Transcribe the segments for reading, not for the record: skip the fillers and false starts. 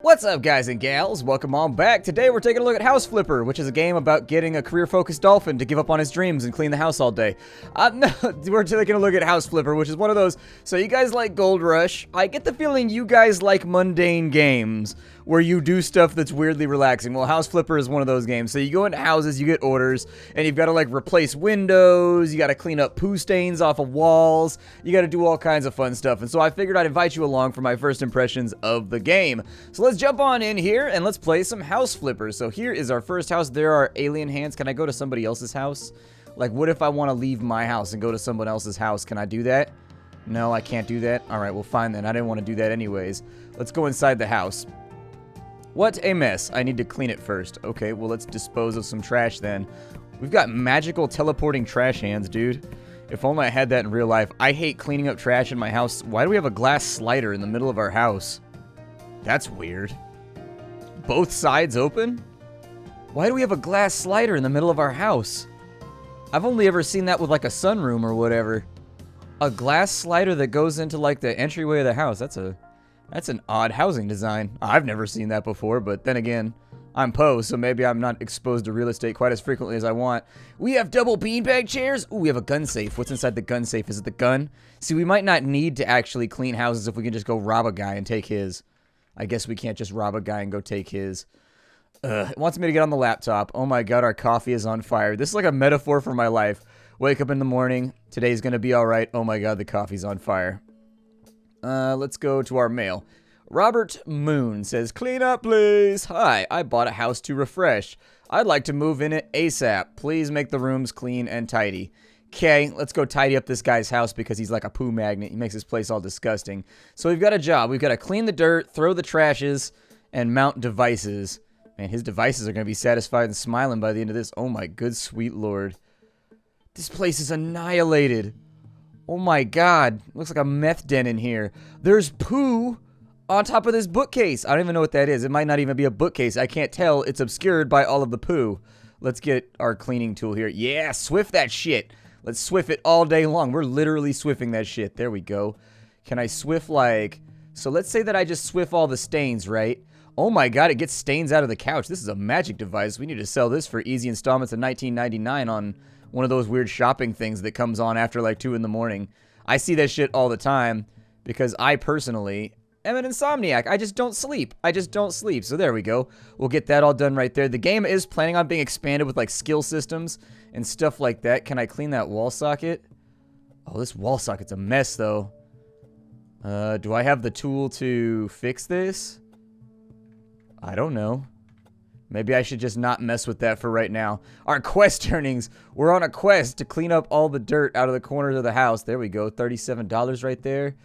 What's up, guys and gals? Welcome on back. Today we're taking a look at House Flipper, which is a game about getting a career-focused dolphin to give up on his dreams and clean the house all day. No, we're taking a look at House Flipper, which is one of those, so you guys like Gold Rush. I get the feeling you guys like mundane games where you do stuff that's weirdly relaxing. Well, House Flipper is one of those games. So you go into houses, you get orders, and you've got to like replace windows, you got to clean up poo stains off of walls, you got to do all kinds of fun stuff. And so I figured I'd invite you along for my first impressions of the game. So let's jump on in here and let's play some House Flipper. So here is our first house. There are alien hands. Can I go to somebody else's house? Like, what if I want to leave my house and go to someone else's house? Can I do that? No, I can't do that. All right, well, fine then. I didn't want to do that anyways. Let's go inside the house. What a mess. I need to clean it first. Okay, well, let's dispose of some trash then. We've got magical teleporting trash hands, dude. If only I had that in real life. I hate cleaning up trash in my house. Why do we have a glass slider in the middle of our house? That's weird. Both sides open? Why do we have a glass slider in the middle of our house? I've only ever seen that with like a sunroom or whatever. A glass slider that goes into like the entryway of the house. That's an odd housing design. I've never seen that before, but then again, I'm Poe, so maybe I'm not exposed to real estate quite as frequently as I want. We have double beanbag chairs. Ooh, we have a gun safe. What's inside the gun safe? Is it the gun? See, we might not need to actually clean houses if we can just go rob a guy and take his. I guess we can't just rob a guy and go take his. It wants me to get on the laptop. Oh my god, our coffee is on fire. This is like a metaphor for my life. Wake up in the morning. Today's gonna be alright. Oh my god, the coffee's on fire. Let's go to our mail. Robert Moon says, clean up, please. Hi, I bought a house to refresh. I'd like to move in it ASAP. Please make the rooms clean and tidy. Okay, let's go tidy up this guy's house because he's like a poo magnet. He makes this place all disgusting. So we've got a job. We've got to clean the dirt, throw the trashes, and mount devices. Man, his devices are going to be satisfied and smiling by the end of this. Oh my good sweet lord. This place is annihilated. Oh my god. Looks like a meth den in here. There's poo on top of this bookcase. I don't even know what that is. It might not even be a bookcase. I can't tell. It's obscured by all of the poo. Let's get our cleaning tool here. Yeah, swift that shit. Let's swift it all day long. We're literally swifting that shit. There we go. Can I swift like... So let's say that I just swift all the stains, right? Oh my god, it gets stains out of the couch. This is a magic device. We need to sell this for easy installments of $19.99 on one of those weird shopping things that comes on after like 2 in the morning. I see that shit all the time because I personally am an insomniac. I just don't sleep. So there we go. We'll get that all done right there. The game is planning on being expanded with like skill systems and stuff like that. Can I clean that wall socket? Oh, this wall socket's a mess though. Do I have the tool to fix this? I don't know. Maybe I should just not mess with that for right now. Our quest earnings. We're on a quest to clean up all the dirt out of the corners of the house. There we go. $37 right there.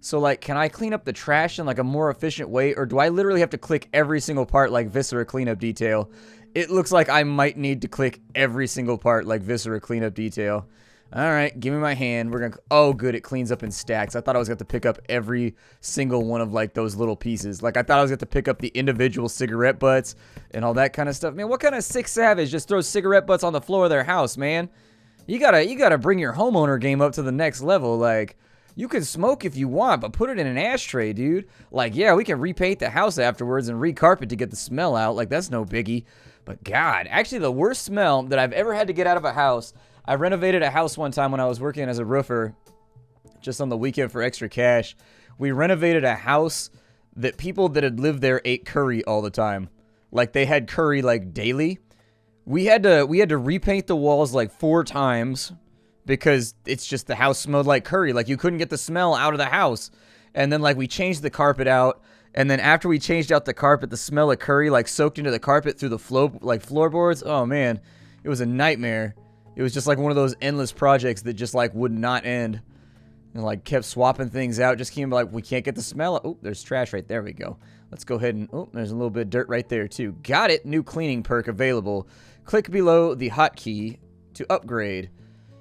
So, like, can I clean up the trash in, like, a more efficient way? Or do I literally have to click every single part like Viscera cleanup detail? It looks like I might need to click every single part like Viscera cleanup detail. Alright, give me my hand. We're gonna... Oh, good, it cleans up in stacks. I thought I was going to pick up every single one of, like, those little pieces. Like, I thought I was going to pick up the individual cigarette butts and all that kind of stuff. Man, what kind of sick savage just throws cigarette butts on the floor of their house, man? You gotta bring your homeowner game up to the next level. Like, you can smoke if you want, but put it in an ashtray, dude. Like, yeah, we can repaint the house afterwards and recarpet to get the smell out. Like, that's no biggie. But, God, actually the worst smell that I've ever had to get out of a house... I renovated a house one time when I was working as a roofer, just on the weekend for extra cash. We renovated a house that people that had lived there ate curry all the time. Like, they had curry, like, daily. We had to repaint the walls, like, 4 times because it's just the house smelled like curry. Like, you couldn't get the smell out of the house. And then, like, we changed the carpet out. And then after we changed out the carpet, the smell of curry, like, soaked into the carpet through the floorboards. Oh, man. It was a nightmare. It was just like one of those endless projects that just like would not end. And like kept swapping things out. Just came like, we can't get the smell. Oh, there's trash right there. We go. Let's go ahead and, oh, there's a little bit of dirt right there too. Got it. New cleaning perk available. Click below the hotkey to upgrade.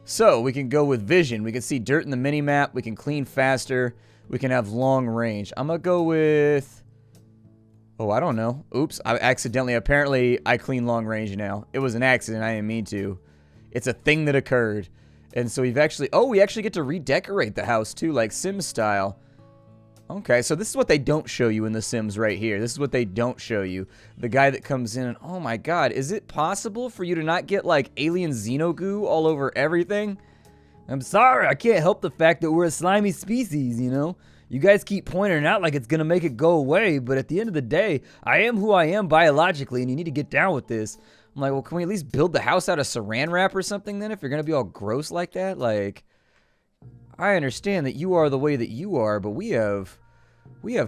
So we can go with vision. We can see dirt in the mini map. We can clean faster. We can have long range. I'm going to go with, oh, I don't know. Oops. Apparently I clean long range now. It was an accident. I didn't mean to. It's a thing that occurred. And so we actually get to redecorate the house too, like Sims style. Okay, so this is what they don't show you in The Sims right here. This is what they don't show you. The guy that comes in and, oh my god, is it possible for you to not get, like, alien xenogoo all over everything? I'm sorry, I can't help the fact that we're a slimy species, you know? You guys keep pointing it out like it's gonna make it go away, but at the end of the day, I am who I am biologically, and you need to get down with this. I'm like, well, can we at least build the house out of saran wrap or something then, if you're gonna be all gross like that? Like, I understand that you are the way that you are, but we have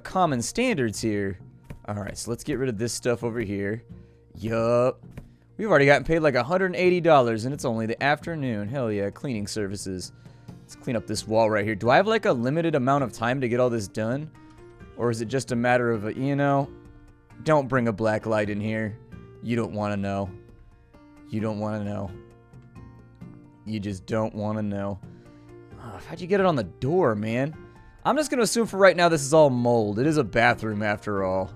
common standards here. Alright, so let's get rid of this stuff over here. Yup. We've already gotten paid like $180, and it's only the afternoon. Hell yeah, cleaning services. Let's clean up this wall right here. Do I have like a limited amount of time to get all this done? Or is it just a matter of, you know, don't bring a black light in here. You don't want to know. You don't want to know. You just don't want to know. Oh, how'd you get it on the door, man? I'm just going to assume for right now this is all mold. It is a bathroom after all.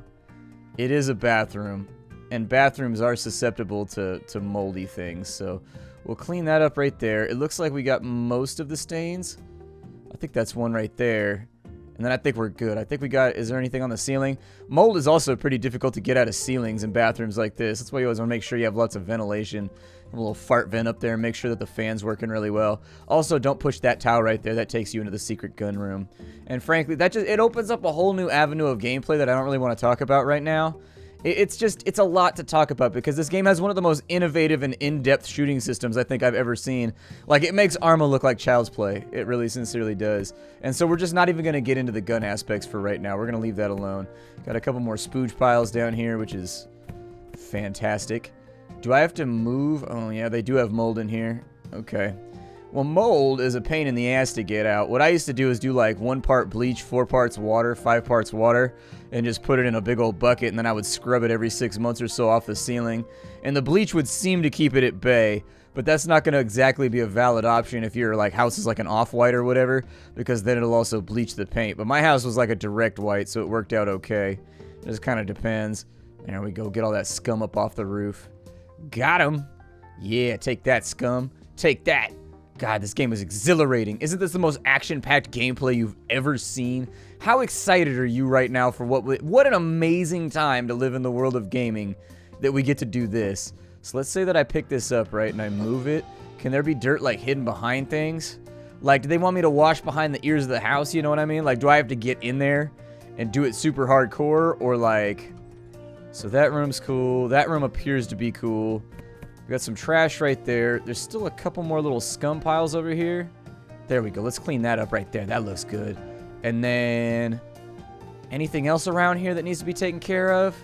It is a bathroom. And bathrooms are susceptible to moldy things, so we'll clean that up right there. It looks like we got most of the stains. I think that's one right there. And then I think we're good. I think we got, is there anything on the ceiling? Mold is also pretty difficult to get out of ceilings in bathrooms like this. That's why you always want to make sure you have lots of ventilation. A little fart vent up there and make sure that the fan's working really well. Also, don't push that towel right there. That takes you into the secret gun room. And frankly, that just, it opens up a whole new avenue of gameplay that I don't really want to talk about right now. It's a lot to talk about because this game has one of the most innovative and in-depth shooting systems I think I've ever seen. Like, it makes Arma look like child's play. It really sincerely does. And so we're just not even going to get into the gun aspects for right now. We're going to leave that alone. Got a couple more spooge piles down here, which is fantastic. Do I have to move? Oh, yeah, they do have mold in here. Okay. Well, mold is a pain in the ass to get out. What I used to do is do like 1 part bleach, 4 parts water, 5 parts water, and just put it in a big old bucket, and then I would scrub it every 6 months or so off the ceiling. And the bleach would seem to keep it at bay, but that's not going to exactly be a valid option if your like house is like an off-white or whatever, because then it'll also bleach the paint. But my house was like a direct white, so it worked out okay. It just kind of depends. There we go. Get all that scum up off the roof. Got him. Yeah, take that, scum. Take that. God, this game is exhilarating. Isn't this the most action-packed gameplay you've ever seen? How excited are you right now for what an amazing time to live in the world of gaming that we get to do this. So let's say that I pick this up, right, and I move it. Can there be dirt, like, hidden behind things? Like, do they want me to wash behind the ears of the house, you know what I mean? Like, do I have to get in there and do it super hardcore? Or, like, so that room's cool. That room appears to be cool. We got some trash right there. There's still a couple more little scum piles over here. There we go. Let's clean that up right there. That looks good. And then anything else around here that needs to be taken care of?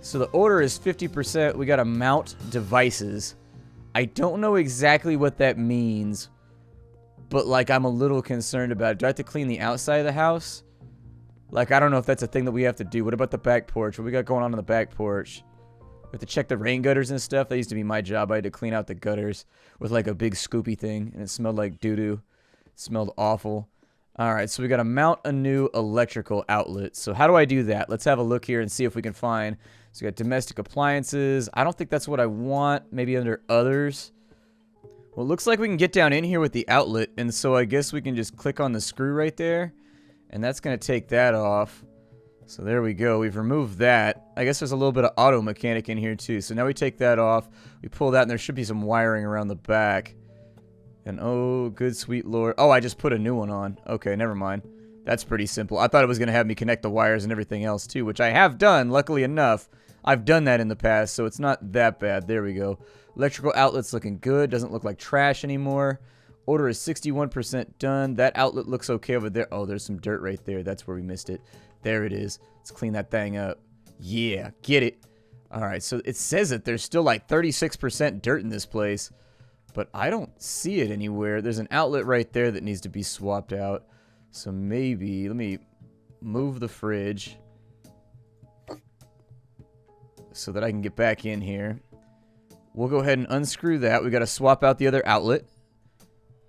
So the order is 50%. We got to mount devices. I don't know exactly what that means, but like I'm a little concerned about it. Do I have to clean the outside of the house? Like, I don't know if that's a thing that we have to do. What about the back porch? What we got going on the back porch? We have to check the rain gutters and stuff. That used to be my job. I had to clean out the gutters with like a big scoopy thing, and it smelled like doo-doo. It smelled awful. Alright, so we got to mount a new electrical outlet. So how do I do that? Let's have a look here and see if we can find. So we got domestic appliances. I don't think that's what I want. Maybe under others. Well, it looks like we can get down in here with the outlet, and so I guess we can just click on the screw right there, and that's going to take that off. So there we go. We've removed that. I guess there's a little bit of auto mechanic in here too. So now we take that off. We pull that, and there should be some wiring around the back. And oh, good sweet lord. Oh, I just put a new one on. Okay, never mind. That's pretty simple. I thought it was going to have me connect the wires and everything else too, which I have done, luckily enough. I've done that in the past, so it's not that bad. There we go. Electrical outlet's looking good. Doesn't look like trash anymore. Order is 61% done. That outlet looks okay over there. Oh, there's some dirt right there. That's where we missed it. There it is. Let's clean that thing up. Yeah, get it. Alright, so it says that there's still like 36% dirt in this place, but I don't see it anywhere. There's an outlet right there that needs to be swapped out. So maybe, let me move the fridge so that I can get back in here. We'll go ahead and unscrew that. We got to swap out the other outlet,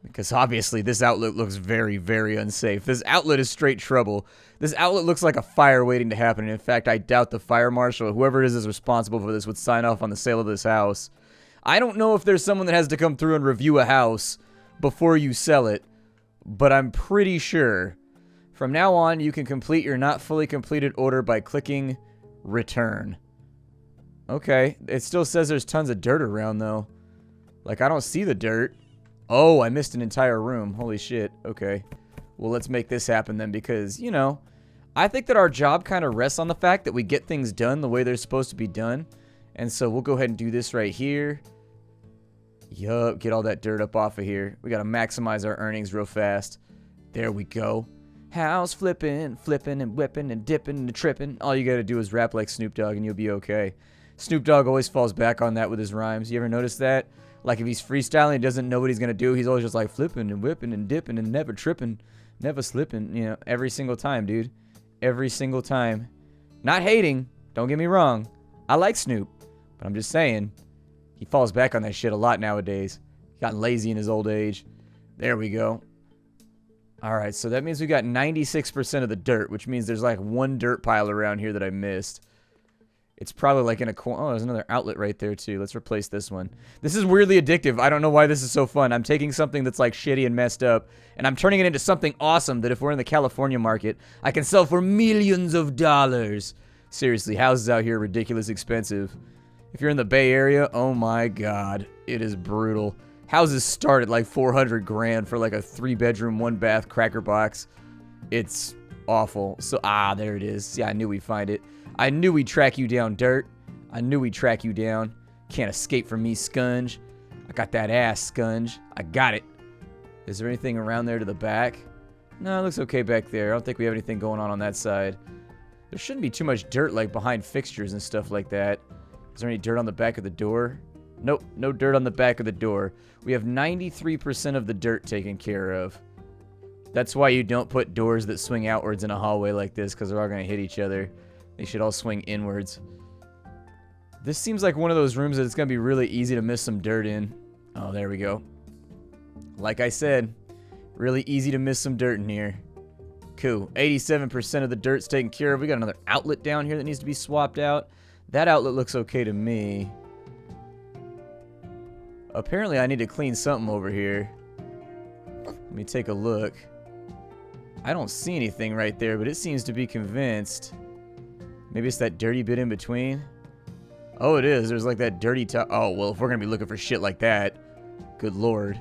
because obviously this outlet looks very, very unsafe. This outlet is straight trouble. This outlet looks like a fire waiting to happen. And in fact, I doubt the fire marshal, or whoever it is responsible for this, would sign off on the sale of this house. I don't know if there's someone that has to come through and review a house before you sell it, but I'm pretty sure From now on, you can complete your not fully completed order by clicking return. Okay. It still says there's tons of dirt around, though. Like, I don't see the dirt. Oh, I missed an entire room. Holy shit. Okay. Well, let's make this happen then because, you know, I think that our job kind of rests on the fact that we get things done the way they're supposed to be done. And so we'll go ahead and do this right here. Yup, get all that dirt up off of here. We got to maximize our earnings real fast. There we go. House flipping, flipping and whipping and dipping and tripping. All you got to do is rap like Snoop Dogg and you'll be okay. Snoop Dogg always falls back on that with his rhymes. You ever notice that? Like if he's freestyling, he doesn't know what he's going to do. He's always just like flipping and whipping and dipping and never tripping, never slipping, you know, every single time, dude. Every single time. Not hating. Don't get me wrong. I like Snoop. But I'm just saying, he falls back on that shit a lot nowadays. He got lazy in his old age. There we go. Alright, so that means we got 96% of the dirt, which means there's like one dirt pile around here that I missed. It's probably like in a corner. Oh, there's another outlet right there too. Let's replace this one. This is weirdly addictive. I don't know why this is so fun. I'm taking something that's like shitty and messed up, and I'm turning it into something awesome that if we're in the California market, I can sell for millions of dollars. Seriously, houses out here are ridiculous expensive. If you're in the Bay Area, oh my god, it is brutal. Houses start at like 400 grand for like a 3-bedroom, 1-bath cracker box. It's awful. So, there it is. Yeah, I knew we'd find it. I knew we'd track you down, Dirt. I knew we'd track you down. Can't escape from me, Scunge. I got that ass, Scunge. I got it. Is there anything around there to the back? No, it looks okay back there. I don't think we have anything going on that side. There shouldn't be too much dirt like behind fixtures and stuff like that. Is there any dirt on the back of the door? Nope, no dirt on the back of the door. We have 93% of the dirt taken care of. That's why you don't put doors that swing outwards in a hallway like this, because they're all going to hit each other. They should all swing inwards. This seems like one of those rooms that it's going to be really easy to miss some dirt in. Oh, there we go. Like I said, really easy to miss some dirt in here. Cool. 87% of the dirt's taken care of. We got another outlet down here that needs to be swapped out. That outlet looks okay to me. Apparently, I need to clean something over here. Let me take a look. I don't see anything right there, but it seems to be convinced. Maybe it's that dirty bit in between. Oh, it is. There's like that dirty top. Oh, well, if we're going to be looking for shit like that, good lord.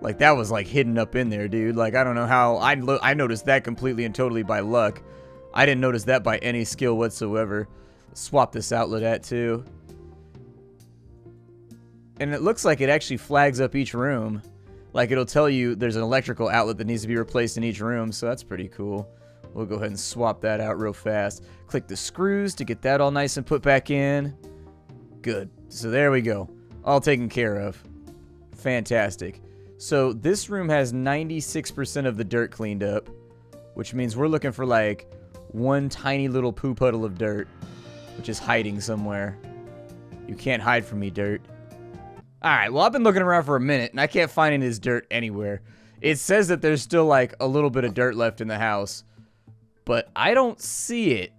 Like, that was like hidden up in there, dude. Like, I don't know how. I noticed that completely and totally by luck. I didn't notice that by any skill whatsoever. Swap this outlet at, too. And it looks like it actually flags up each room. Like, it'll tell you there's an electrical outlet that needs to be replaced in each room, so that's pretty cool. We'll go ahead and swap that out real fast. Click the screws to get that all nice and put back in. Good. So there we go. All taken care of. Fantastic. So this room has 96% of the dirt cleaned up, which means we're looking for like one tiny little poo puddle of dirt, which is hiding somewhere. You can't hide from me, dirt. Alright, well, I've been looking around for a minute, and I can't find any of this dirt anywhere. It says that there's still like a little bit of dirt left in the house, but I don't see it.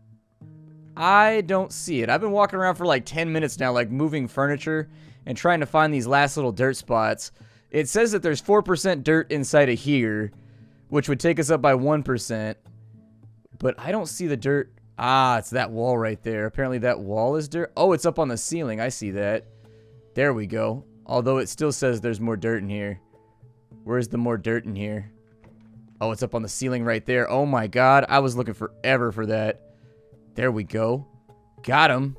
I don't see it. I've been walking around for like 10 minutes now, like moving furniture and trying to find these last little dirt spots. It says that there's 4% dirt inside of here, which would take us up by 1%. But I don't see the dirt. Ah, it's that wall right there. Apparently that wall is dirt. Oh, it's up on the ceiling. I see that. There we go. Although it still says there's more dirt in here. Where's the more dirt in here? Oh, it's up on the ceiling right there. Oh my god. I was looking forever for that. There we go. Got him.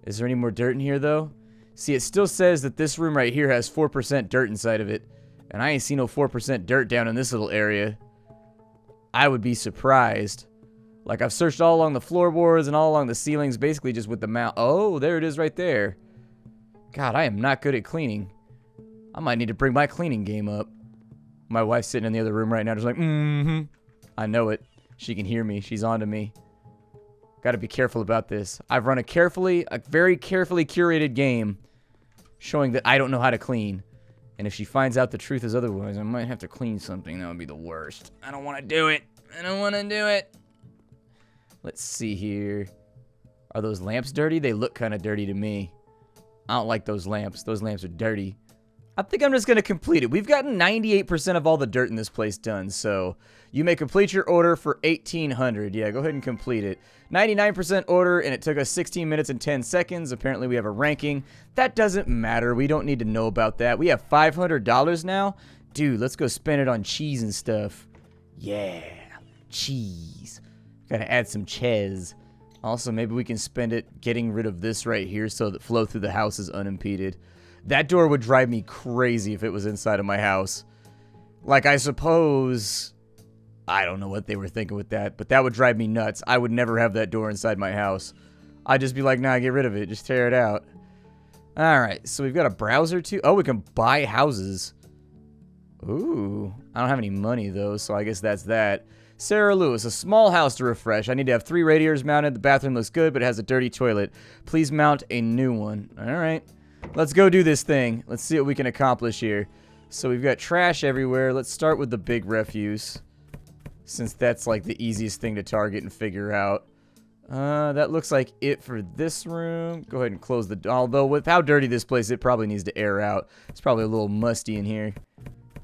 Is there any more dirt in here, though? See, it still says that this room right here has 4% dirt inside of it. And I ain't seen no 4% dirt down in this little area. I would be surprised. Like, I've searched all along the floorboards and all along the ceilings, basically just with the mount. Oh, there it is right there. God, I am not good at cleaning. I might need to bring my cleaning game up. My wife's sitting in the other room right now just like, mm-hmm. I know it. She can hear me. She's on to me. Got to be careful about this. I've run a very carefully curated game showing that I don't know how to clean. And if she finds out the truth is otherwise, I might have to clean something. That would be the worst. I don't want to do it. I don't want to do it. Let's see here. Are those lamps dirty? They look kind of dirty to me. I don't like those lamps. Those lamps are dirty. I think I'm just going to complete it. We've gotten 98% of all the dirt in this place done, so you may complete your order for 1,800. Yeah, go ahead and complete it. 99% order, and it took us 16 minutes and 10 seconds. Apparently, we have a ranking. That doesn't matter. We don't need to know about that. We have $500 now. Dude, let's go spend it on cheese and stuff. Yeah, cheese. Gotta add some cheese. Also, maybe we can spend it getting rid of this right here so that flow through the house is unimpeded. That door would drive me crazy if it was inside of my house. Like, I suppose... I don't know what they were thinking with that, but that would drive me nuts. I would never have that door inside my house. I'd just be like, nah, get rid of it. Just tear it out. Alright, so we've got a browser too. Oh, we can buy houses. Ooh. I don't have any money, though, so I guess that's that. Sarah Lewis, a small house to refresh. I need to have 3 radiators mounted. The bathroom looks good, but it has a dirty toilet. Please mount a new one. Alright. Let's go do this thing. Let's see what we can accomplish here. So we've got trash everywhere. Let's start with the big refuse, since that's like the easiest thing to target and figure out. That looks like it for this room. Go ahead and close the... Although with how dirty this place, it probably needs to air out. It's probably a little musty in here.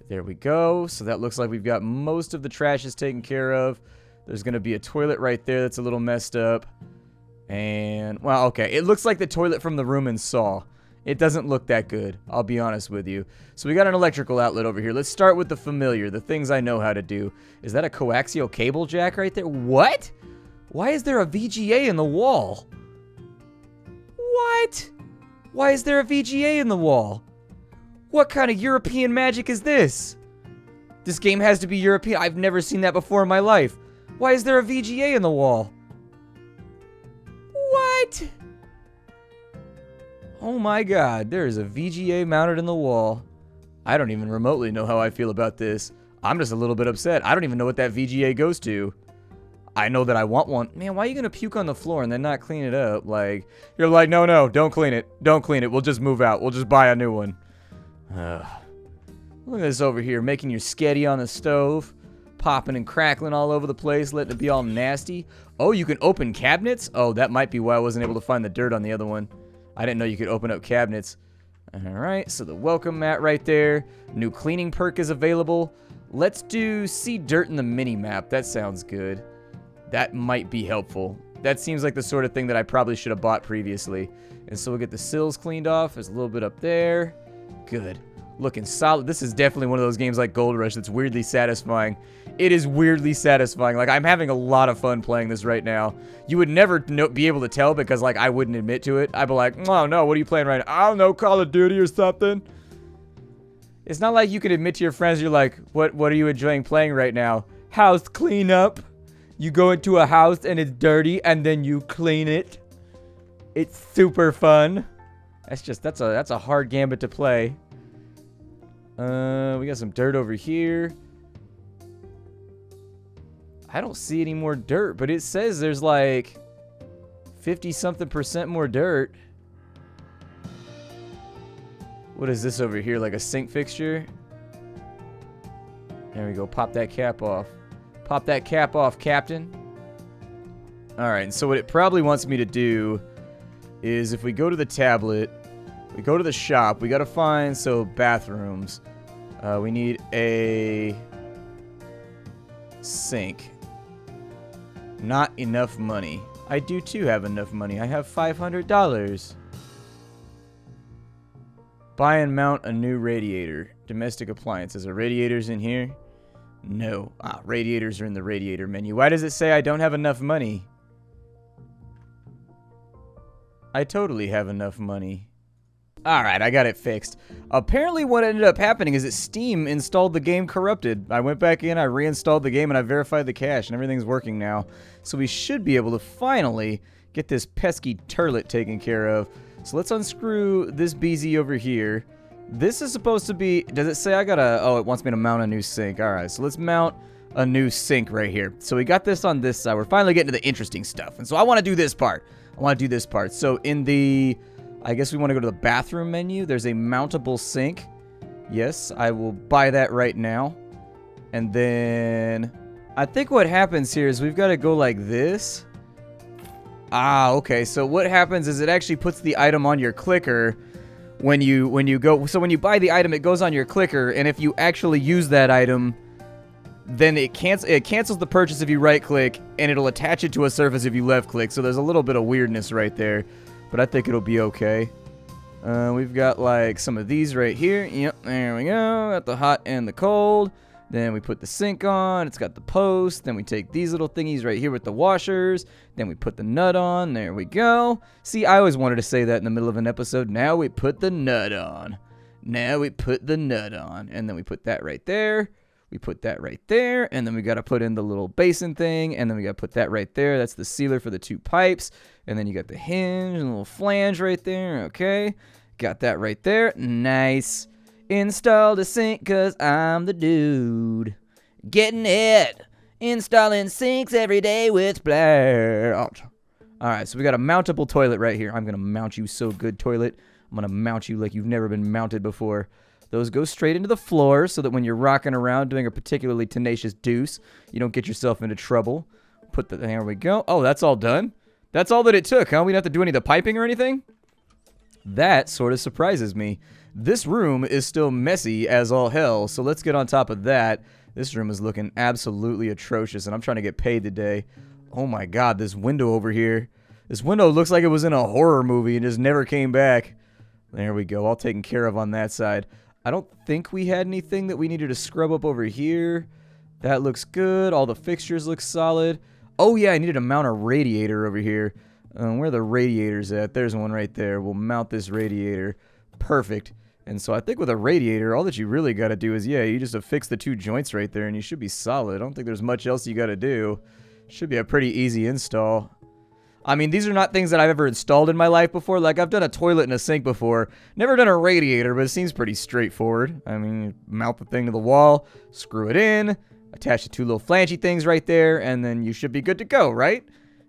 There we go. So that looks like we've got most of the trash is taken care of. There's going to be a toilet right there that's a little messed up. And, well, okay. It looks like the toilet from the room in Saw. It doesn't look that good, I'll be honest with you. So we got an electrical outlet over here. Let's start with the familiar, the things I know how to do. Is that a coaxial cable jack right there? What? Why is there a VGA in the wall? What? Why is there a VGA in the wall? What kind of European magic is this? This game has to be European. I've never seen that before in my life. Why is there a VGA in the wall? What? Oh my god, there is a VGA mounted in the wall. I don't even remotely know how I feel about this. I'm just a little bit upset. I don't even know what that VGA goes to. I know that I want one. Man, why are you going to puke on the floor and then not clean it up? Like, you're like, no, no, don't clean it. Don't clean it. We'll just move out. We'll just buy a new one. Look at this over here, making your sketty on the stove. Popping and crackling all over the place, letting it be all nasty. Oh, you can open cabinets? Oh, that might be why I wasn't able to find the dirt on the other one. I didn't know you could open up cabinets. Alright, so the welcome mat right there. New cleaning perk is available. Let's do see dirt in the mini-map. That sounds good. That might be helpful. That seems like the sort of thing that I probably should have bought previously. And so we'll get the sills cleaned off. There's a little bit up there. Good. Looking solid. This is definitely one of those games like Gold Rush that's weirdly satisfying. It is weirdly satisfying. Like, I'm having a lot of fun playing this right now. You would never be able to tell because, like, I wouldn't admit to it. I'd be like, oh, no, what are you playing right now? I don't know, Call of Duty or something. It's not like you can admit to your friends, you're like, what are you enjoying playing right now? House cleanup. You go into a house and it's dirty and then you clean it. It's super fun. That's a hard gambit to play. We got some dirt over here. I don't see any more dirt, but it says there's like 50-something% more dirt. What is this over here? Like a sink fixture? There we go. Pop that cap off. Pop that cap off, Captain. Alright, and so what it probably wants me to do is if we go to the tablet, we go to the shop, we gotta find, so bathrooms. We need a sink. Not enough money. I do too have enough money. I have $500. Buy and mount a new radiator. Domestic appliances. Are radiators in here? No. Ah, radiators are in the radiator menu. Why does it say I don't have enough money? I totally have enough money. Alright, I got it fixed. Apparently what ended up happening is that Steam installed the game corrupted. I went back in, I reinstalled the game, and I verified the cache, and everything's working now. So we should be able to finally get this pesky turlet taken care of. So let's unscrew this BZ over here. This is supposed to be... Does it say I gotta... Oh, it wants me to mount a new sink. Alright, so let's mount a new sink right here. So we got this on this side. We're finally getting to the interesting stuff. And so I want to do this part. So in the... I guess we want to go to the bathroom menu. There's a mountable sink. Yes, I will buy that right now. And then... I think what happens here is we've got to go like this. Ah, okay. So what happens is it actually puts the item on your clicker when you go, so when you buy the item, it goes on your clicker, and if you actually use that item, then it cancels the purchase if you right-click, and it'll attach it to a surface if you left-click. So there's a little bit of weirdness right there, but I think it'll be okay. We've got like some of these right here. Yep, there we go. Got the hot and the cold. Then we put the sink on. It's got the post. Then we take these little thingies right here with the washers. Then we put the nut on. There we go. See, I always wanted to say that in the middle of an episode. Now we put the nut on. Now we put the nut on. And then we put that right there. We put that right there, and then we got to put in the little basin thing, and then we got to put that right there. That's the sealer for the 2 pipes, and then you got the hinge and a little flange right there. Okay, got that right there. Nice. Installed a sink because I'm the dude. Getting it. Installing sinks every day with Splat. All right, so we got a mountable toilet right here. I'm going to mount you so good, toilet. I'm going to mount you like you've never been mounted before. Those go straight into the floor so that when you're rocking around doing a particularly tenacious deuce, you don't get yourself into trouble. There we go. Oh, that's all done? That's all that it took, huh? We don't have to do any of the piping or anything? That sort of surprises me. This room is still messy as all hell, so let's get on top of that. This room is looking absolutely atrocious, and I'm trying to get paid today. Oh my god, this window over here. This window looks like it was in a horror movie and just never came back. There we go, all taken care of on that side. I don't think we had anything that we needed to scrub up over here. That looks good. All the fixtures look solid. Oh, yeah, I needed to mount a radiator over here. Where are the radiators at? There's one right there. We'll mount this radiator. Perfect. And so I think with a radiator, all that you really got to do is, yeah, you just affix the 2 joints right there, and you should be solid. I don't think there's much else you got to do. Should be a pretty easy install. I mean, these are not things that I've ever installed in my life before. Like, I've done a toilet and a sink before. Never done a radiator, but it seems pretty straightforward. I mean, you mount the thing to the wall, screw it in, attach the 2 little flangey things right there, and then you should be good to go, right?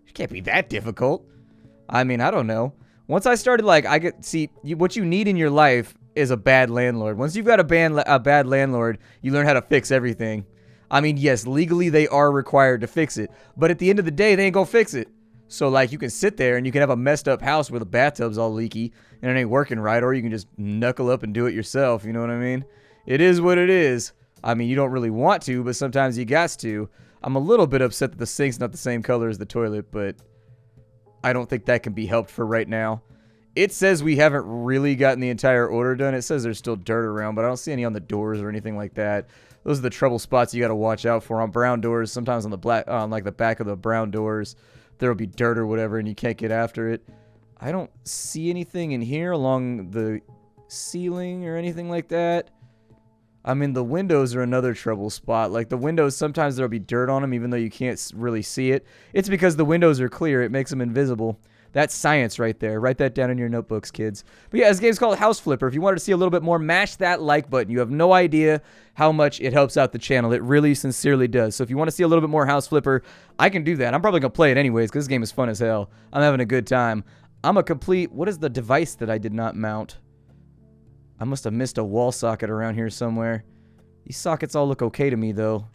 It can't be that difficult. I mean, I don't know. Once I started, like, what you need in your life is a bad landlord. Once you've got a bad landlord, you learn how to fix everything. I mean, yes, legally they are required to fix it, but at the end of the day, they ain't gonna fix it. So, like, you can sit there and you can have a messed up house where the bathtub's all leaky and it ain't working right, or you can just knuckle up and do it yourself, you know what I mean? It is what it is. I mean, you don't really want to, but sometimes you got to. I'm a little bit upset that the sink's not the same color as the toilet, but I don't think that can be helped for right now. It says we haven't really gotten the entire order done. It says there's still dirt around, but I don't see any on the doors or anything like that. Those are the trouble spots you got to watch out for on brown doors. Sometimes on like the back of the brown doors, there will be dirt or whatever, and you can't get after it. I don't see anything in here along the ceiling or anything like that. I mean, the windows are another trouble spot. Like, the windows, sometimes there'll be dirt on them, even though you can't really see it. It's because the windows are clear. It makes them invisible. That's science right there. Write that down in your notebooks, kids. But yeah, this game's called House Flipper. If you wanted to see a little bit more, mash that like button. You have no idea how much it helps out the channel. It really sincerely does. So if you want to see a little bit more House Flipper, I can do that. I'm probably going to play it anyways because this game is fun as hell. I'm having a good time. I'm a complete... What is the device that I did not mount? I must have missed a wall socket around here somewhere. These sockets all look okay to me, though.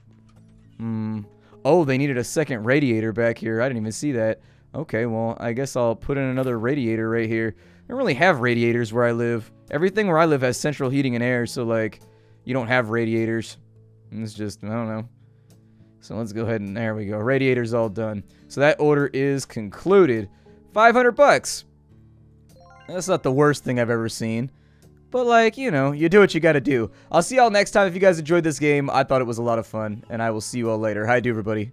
Oh, they needed a second radiator back here. I didn't even see that. Okay, well, I guess I'll put in another radiator right here. I don't really have radiators where I live. Everything where I live has central heating and air, so, like, you don't have radiators. It's just, I don't know. So let's go ahead and, there we go. Radiator's all done. So that order is concluded. 500 bucks. That's not the worst thing I've ever seen. But, like, you know, you do what you gotta do. I'll see y'all next time. If you guys enjoyed this game, I thought it was a lot of fun. And I will see you all later. Hi, do everybody.